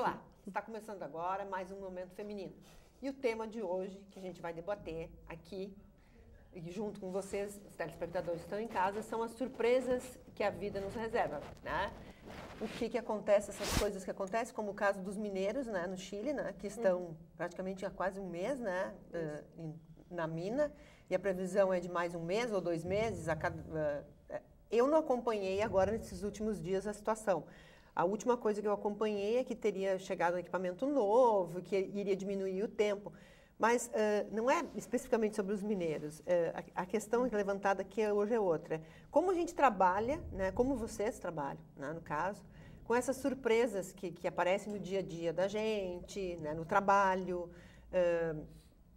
Olá, está começando agora mais um Momento Feminino. E o tema de hoje, que a gente vai debater aqui, e junto com vocês, os telespectadores que estão em casa, são as surpresas que a vida nos reserva, né? O que acontece, essas coisas que acontecem, como o caso dos mineiros, né, no Chile, né, que estão praticamente há quase um mês, né, na mina, e a previsão é de mais um mês ou 2 meses. Eu não acompanhei agora, nesses últimos dias, a situação. A última coisa que eu acompanhei é que teria chegado um equipamento novo, que iria diminuir o tempo. Mas não é especificamente sobre os mineiros. A questão levantada aqui hoje é outra. Como a gente trabalha, né, como vocês trabalham, né, no caso, com essas surpresas que aparecem no dia a dia da gente, né, no trabalho,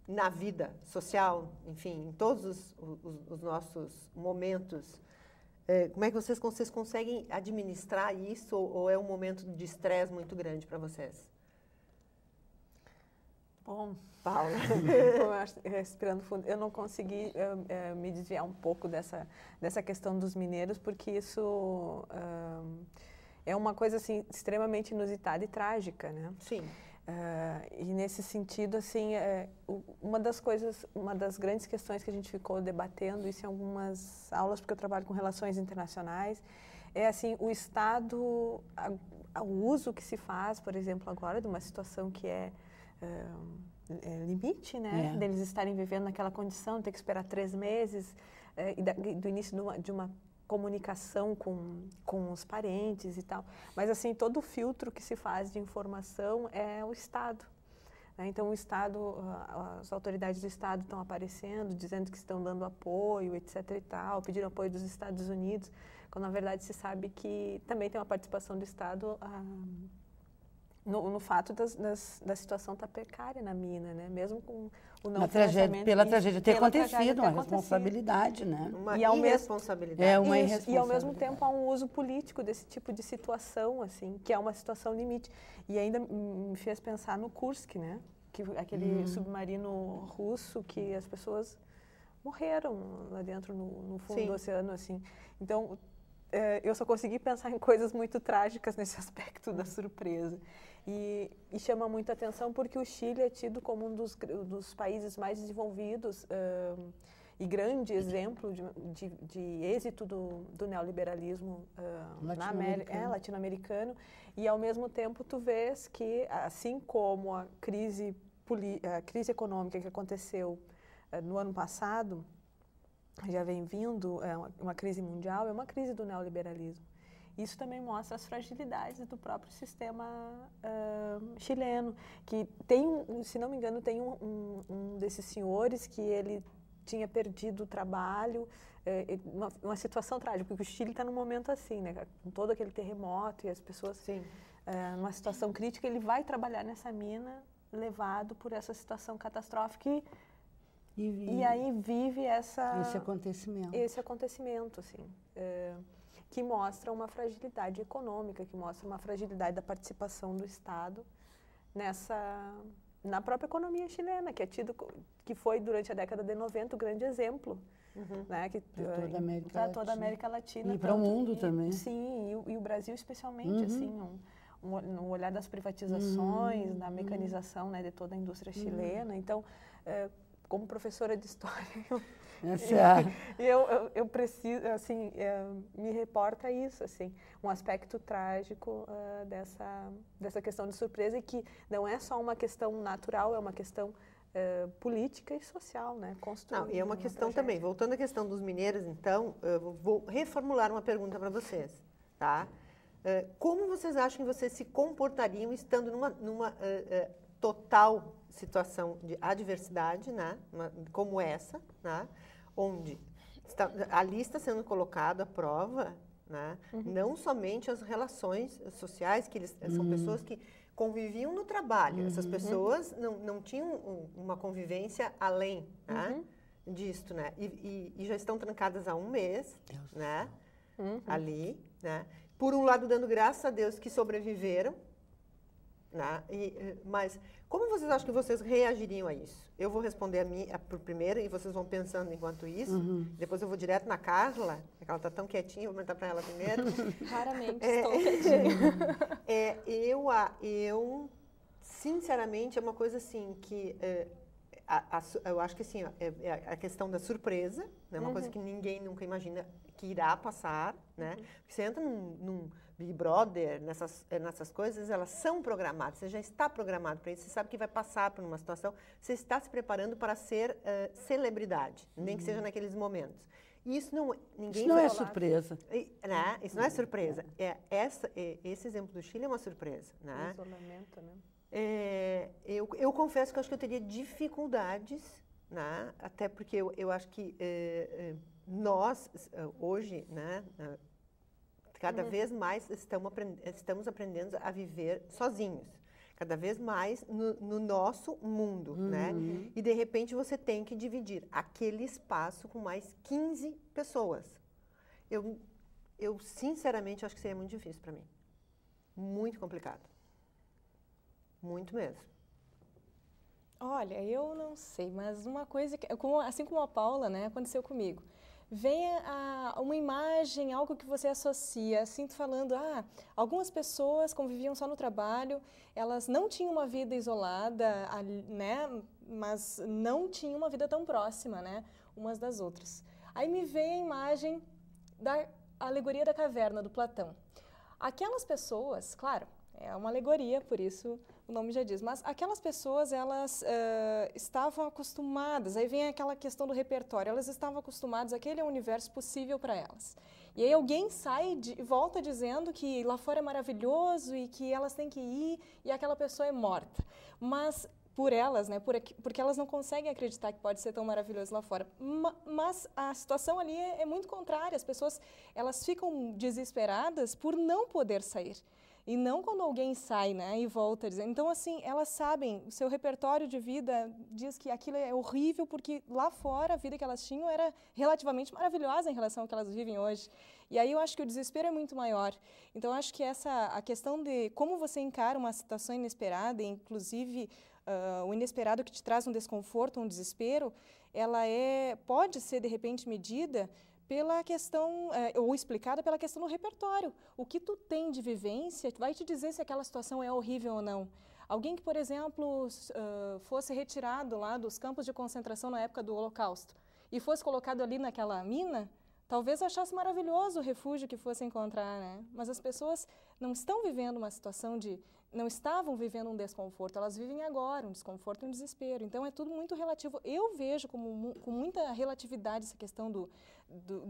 na vida social, enfim, em todos os nossos momentos. Como é que vocês conseguem administrar isso, ou é um momento de estresse muito grande para vocês? Bom, Paula. Respirando fundo, eu não consegui me desviar um pouco dessa questão dos mineiros, porque isso é uma coisa assim, extremamente inusitada e trágica, né? Sim. E nesse sentido, assim, uma das grandes questões que a gente ficou debatendo, isso em algumas aulas, porque eu trabalho com relações internacionais, é assim, o Estado, o uso que se faz, por exemplo, agora, de uma situação que é limite, né? Deles estarem vivendo naquela condição, ter que esperar 3 meses, e do início de uma comunicação com os parentes e tal. Mas, assim, todo o filtro que se faz de informação é o Estado. Né? Então, o Estado, as autoridades do Estado estão aparecendo, dizendo que estão dando apoio, etc. e tal, pediram apoio dos Estados Unidos, quando, na verdade, se sabe que também tem uma participação do Estado no fato da situação estar precária na mina, né? Mesmo com o não financiamento. Pela tragédia ter acontecido, uma responsabilidade, né? Uma irresponsabilidade. Uma irresponsabilidade. E, ao mesmo tempo, há um uso político desse tipo de situação, assim, que é uma situação limite. E ainda me fez pensar no Kursk, né? Aquele submarino russo que as pessoas morreram lá dentro, no fundo do oceano, assim. Então, eu só consegui pensar em coisas muito trágicas nesse aspecto da surpresa. E chama muita atenção porque o Chile é tido como um dos países mais desenvolvidos e grande exemplo de êxito do neoliberalismo latino-americano. E, ao mesmo tempo, tu vês que, assim como a crise econômica que aconteceu no ano passado, já vem vindo, uma crise mundial, é uma crise do neoliberalismo. Isso também mostra as fragilidades do próprio sistema chileno, que tem, se não me engano, tem um desses senhores que ele tinha perdido o trabalho, uma situação trágica, porque o Chile está num momento assim, né, com todo aquele terremoto e as pessoas numa situação crítica, ele vai trabalhar nessa mina levado por essa situação catastrófica e aí vive esse acontecimento, assim. Que mostra uma fragilidade econômica, que mostra uma fragilidade da participação do Estado na própria economia chilena, que foi durante a década de 90 o grande exemplo, né, para toda a América Latina. E para o mundo também. Sim, e o Brasil especialmente, assim, no olhar das privatizações, da mecanização, né, de toda a indústria chilena. Então, como professora de história, eu preciso, assim, me reporta isso, assim, um aspecto trágico dessa questão de surpresa, e que não é só uma questão natural, é uma questão política e social, né? Não, e é uma questão também, voltando à questão dos mineiros, então, eu vou reformular uma pergunta para vocês, tá? Como vocês acham que vocês se comportariam estando numa total situação de adversidade, né, como essa, né, onde ali está sendo colocado à prova, né, não somente as relações sociais, que são pessoas que conviviam no trabalho, essas pessoas não tinham uma convivência além, né, disto, né, e já estão trancadas há 1 mês, né, ali, né, por um lado dando graças a Deus que sobreviveram, né? Mas como vocês acham que vocês reagiriam a isso? Eu vou responder por primeiro e vocês vão pensando enquanto isso. Depois eu vou direto na Carla, ela está tão quietinha, vou perguntar para ela primeiro. Raramente estou quietinha. Eu, sinceramente, é uma coisa assim que... eu acho que assim, a questão da surpresa, né? Uma coisa que ninguém nunca imagina que irá passar, né? Porque você entra num Big Brother, nessas coisas, elas são programadas, você já está programado para isso, você sabe que vai passar por uma situação, você está se preparando para ser celebridade, nem que seja naqueles momentos. E isso não, isso não é surpresa. Né? Isso não é surpresa. Esse exemplo do Chile é uma surpresa. Né? Isolamento, né? Eu confesso que eu acho que eu teria dificuldades, né? Até porque eu acho que nós, hoje, né? Cada vez mais estamos aprendendo a viver sozinhos. Cada vez mais no nosso mundo, né? E, de repente, você tem que dividir aquele espaço com mais 15 pessoas. Eu sinceramente, acho que seria muito difícil para mim. Muito complicado. Muito mesmo. Olha, eu não sei, mas uma coisa, assim como a Paula, né, aconteceu comigo. Vem uma imagem, algo que você associa, assim, falando, algumas pessoas conviviam só no trabalho, elas não tinham uma vida isolada, né, mas não tinham uma vida tão próxima, né, umas das outras. Aí me vem a imagem da alegoria da caverna, do Platão. Aquelas pessoas, claro, é uma alegoria, por isso o nome já diz, mas aquelas pessoas, elas estavam acostumadas, aí vem aquela questão do repertório, elas estavam acostumadas, aquele é o universo possível para elas. E aí alguém sai e volta dizendo que lá fora é maravilhoso e que elas têm que ir e aquela pessoa é morta. Mas por elas, né, porque elas não conseguem acreditar que pode ser tão maravilhoso lá fora. Mas a situação ali é muito contrária, as pessoas, elas ficam desesperadas por não poder sair. E não quando alguém sai, né, e volta dizendo. Então, assim, elas sabem, o seu repertório de vida diz que aquilo é horrível porque lá fora a vida que elas tinham era relativamente maravilhosa em relação ao que elas vivem hoje. E aí eu acho que o desespero é muito maior. Então, eu acho que a questão de como você encara uma situação inesperada, inclusive o inesperado que te traz um desconforto, um desespero, ela pode ser, de repente, medida pela questão, ou explicada pela questão do repertório. O que tu tem de vivência vai te dizer se aquela situação é horrível ou não. Alguém que, por exemplo, fosse retirado lá dos campos de concentração na época do Holocausto e fosse colocado ali naquela mina, talvez achasse maravilhoso o refúgio que fosse encontrar, né? Mas as pessoas não estão vivendo uma situação não estavam vivendo um desconforto, elas vivem agora um desconforto e um desespero. Então, é tudo muito relativo. Eu vejo com muita relatividade essa questão do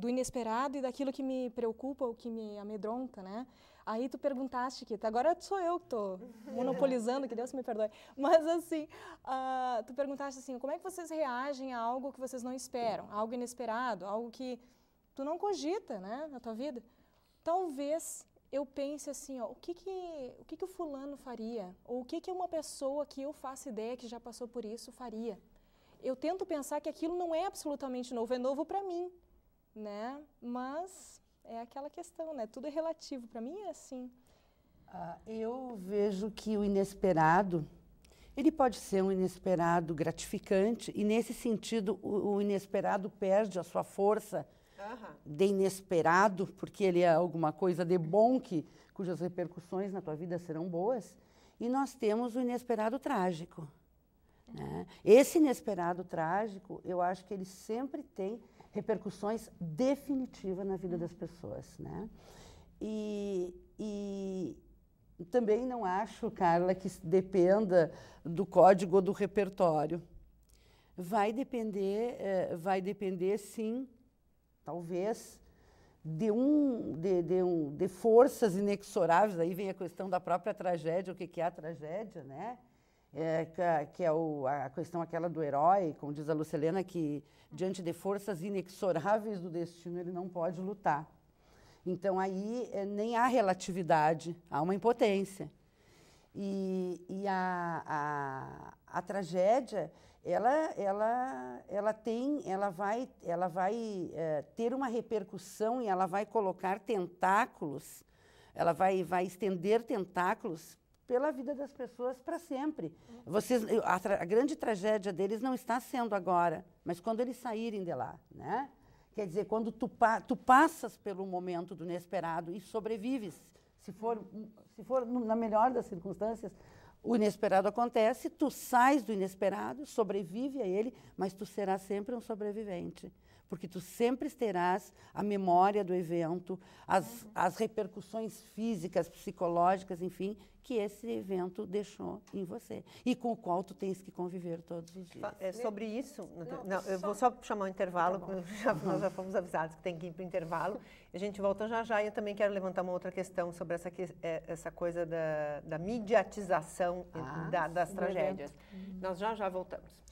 inesperado e daquilo que me preocupa ou que me amedronta, né? Aí tu perguntaste, Kika, agora sou eu que estou monopolizando, que Deus me perdoe. Mas assim, tu perguntaste assim, como é que vocês reagem a algo que vocês não esperam, algo inesperado, algo que tu não cogita, né, na tua vida? Talvez eu pense assim, o que o fulano faria? Ou o que uma pessoa que eu faço ideia que já passou por isso faria? Eu tento pensar que aquilo não é absolutamente novo, é novo para mim, né? Mas é aquela questão, né? Tudo é relativo. Para mim é assim. Eu vejo que o inesperado, ele pode ser um inesperado gratificante e, nesse sentido, o inesperado perde a sua força de inesperado, porque ele é alguma coisa de bom cujas repercussões na tua vida serão boas. E nós temos o inesperado trágico. Né? Esse inesperado trágico, eu acho que ele sempre tem repercussões definitivas na vida das pessoas, né? E também não acho, Carla, que dependa do código ou do repertório. Vai depender, sim, talvez, de forças inexoráveis. Aí vem a questão da própria tragédia, o que é a tragédia, né? Que é a questão aquela do herói, como diz a Lucilena, que diante de forças inexoráveis do destino ele não pode lutar. Então aí nem há relatividade, há uma impotência. E a tragédia, ela vai ter uma repercussão e ela vai colocar tentáculos, ela vai estender tentáculos pela vida das pessoas para sempre. A grande tragédia deles não está sendo agora, mas quando eles saírem de lá, né? Quer dizer, quando tu passas pelo momento do inesperado e sobrevives, se for na melhor das circunstâncias, o inesperado acontece, tu sais do inesperado, sobrevive a ele, mas tu serás sempre um sobrevivente. Porque tu sempre terás a memória do evento, as repercussões físicas, psicológicas, enfim, que esse evento deixou em você. E com o qual tu tens que conviver todos os dias. Sobre isso, eu vou só chamar um intervalo, nós já fomos avisados que tem que ir para o intervalo. A gente volta já já e eu também quero levantar uma outra questão sobre essa coisa da mediatização das tragédias. Nós já voltamos.